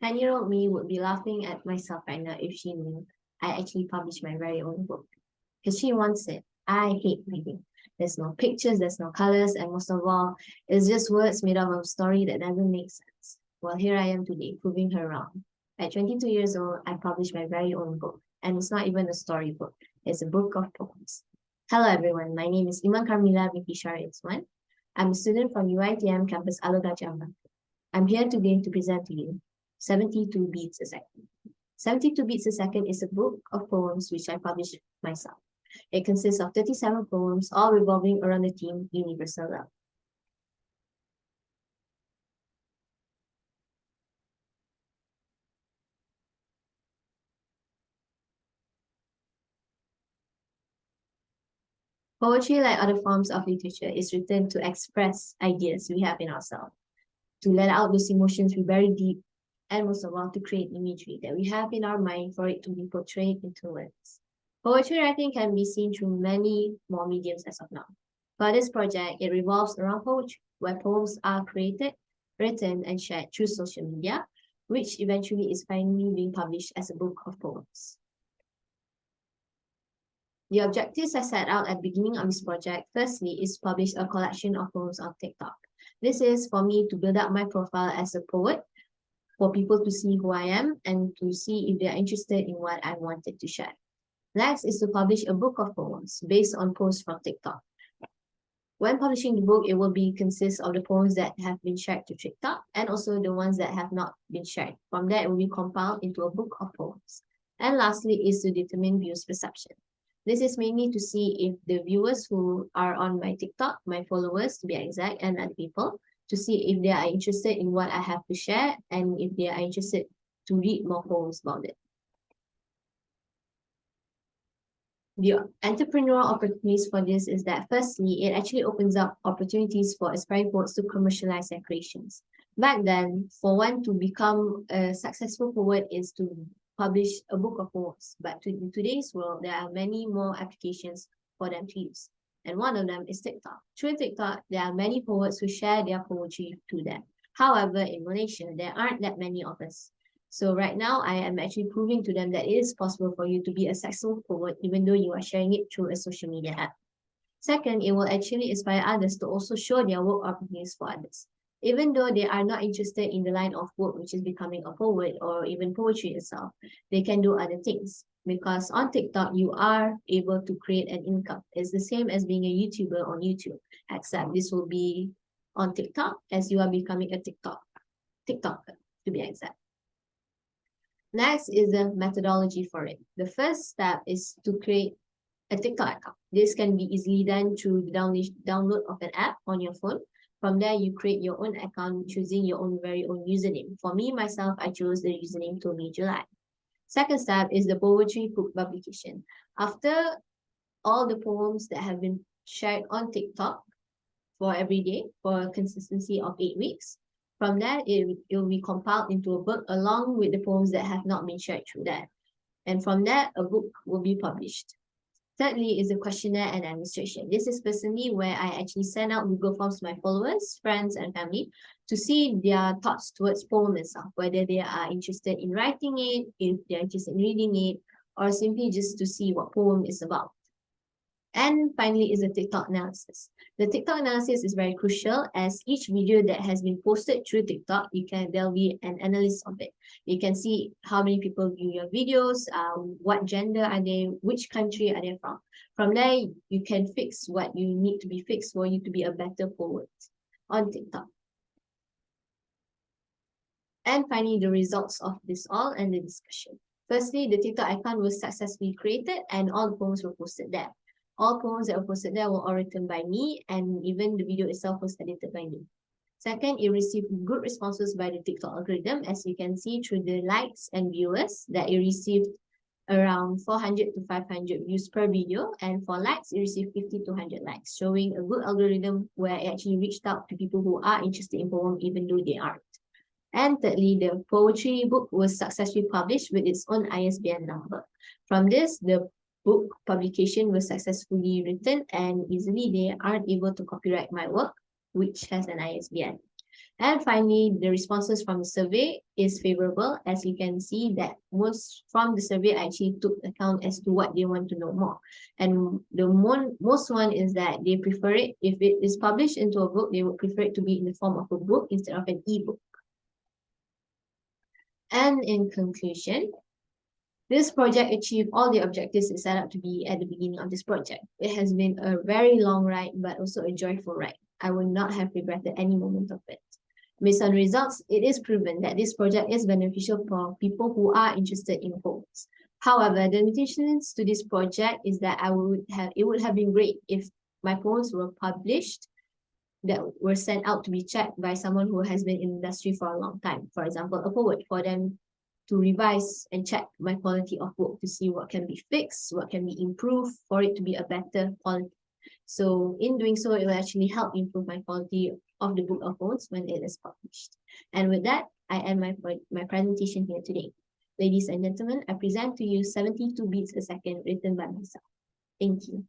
10-year-old me would be laughing at myself right now if she knew I actually published my very own book. Because she wants it. I hate reading. There's no pictures, there's no colors, and most of all, it's just words made up of a story that doesn't make sense. Well, here I am today, proving her wrong. At 22 years old, I published my very own book, and it's not even a storybook. It's a book of poems. Hello, everyone. My name is Iman Carmila binti Syarif Iswan. I'm a student from UiTM campus Alor Gajah. I'm here today to present to you 72 Beats a Second. 72 Beats a Second is a book of poems which I published myself. It consists of 37 poems, all revolving around the theme Universal Love. Poetry, like other forms of literature, is written to express ideas we have in ourselves, to let out those emotions we bury deep, and most of all, to create imagery that we have in our mind for it to be portrayed into words. Poetry writing can be seen through many more mediums as of now. For this project, it revolves around poetry, where poems are created, written, and shared through social media, which eventually is finally being published as a book of poems. The objectives I set out at the beginning of this project, firstly, is to publish a collection of poems on TikTok. This is for me to build up my profile as a poet, for people to see who I am, and to see if they are interested in what I wanted to share. Next is to publish a book of poems based on posts from TikTok. When publishing the book, it will consist of the poems that have been shared to TikTok and also the ones that have not been shared. From there, it will be compiled into a book of poems. And lastly is to determine viewers' perception. This is mainly to see if the viewers who are on my TikTok, my followers to be exact, and other people, to see if they are interested in what I have to share and if they are interested to read more poems about it. The entrepreneurial opportunities for this is that firstly, it actually opens up opportunities for aspiring poets to commercialize their creations. Back then, for one to become a successful poet is to publish a book of poems. But in today's world, there are many more applications for them to use. And one of them is TikTok. Through TikTok, there are many poets who share their poetry to them. However, in Malaysia, there aren't that many of us. So right now, I am actually proving to them that it is possible for you to be a successful poet even though you are sharing it through a social media app. Second, it will actually inspire others to also show their work opportunities for others. Even though they are not interested in the line of work, which is becoming a poet or even poetry itself, they can do other things. Because on TikTok, you are able to create an income. It's the same as being a YouTuber on YouTube, except this will be on TikTok as you are becoming a TikToker, to be exact. Next is the methodology for it. The first step is to create a TikTok account. This can be easily done through the download of an app on your phone. From there, you create your own account choosing your own very own username. For me, myself, I chose the username Tommy July. Second step is the poetry book publication. After all the poems that have been shared on TikTok for every day for a consistency of 8 weeks, from that, it will be compiled into a book along with the poems that have not been shared through that. And from that, a book will be published. Thirdly is the questionnaire and administration. This is personally where I actually send out Google Forms to my followers, friends, and family to see their thoughts towards poem itself, whether they are interested in writing it, if they're interested in reading it, or simply just to see what poem is about. And finally is the TikTok analysis. The TikTok analysis is very crucial as each video that has been posted through TikTok, there'll be an analysis of it. You can see how many people view your videos, what gender are they, which country are they from. From there, you can fix what you need to be fixed for you to be a better poet on TikTok. And finally, the results of this all and the discussion. Firstly, the TikTok account was successfully created and all the poems were posted there. All poems that were posted there were all written by me, and even the video itself was edited by me. Second, it received good responses by the TikTok algorithm, as you can see through the likes and viewers that it received around 400 to 500 views per video, and for likes, it received 50 to 100 likes, showing a good algorithm where it actually reached out to people who are interested in poem even though they aren't. And thirdly, the poetry book was successfully published with its own ISBN number. From this, the book publication was successfully written and easily they aren't able to copyright my work, which has an ISBN. And finally, the responses from the survey is favorable, as you can see that most from the survey actually took account as to what they want to know more. And the most one is that they prefer it, if it is published into a book, they would prefer it to be in the form of a book instead of an e-book. And in conclusion, this project achieved all the objectives it set out to be at the beginning of this project. It has been a very long ride, but also a joyful ride. I would not have regretted any moment of it. Based on results, it is proven that this project is beneficial for people who are interested in poems. However, the limitations to this project is that it would have been great if my poems were published that were sent out to be checked by someone who has been in the industry for a long time. For example, a poet, for them to revise and check my quality of work to see what can be fixed, what can be improved for it to be a better quality. So in doing so, it will actually help improve my quality of the book of poems when it is published. And with that, I end my presentation here today. Ladies and gentlemen, I present to you 72 beats a second written by myself. Thank you.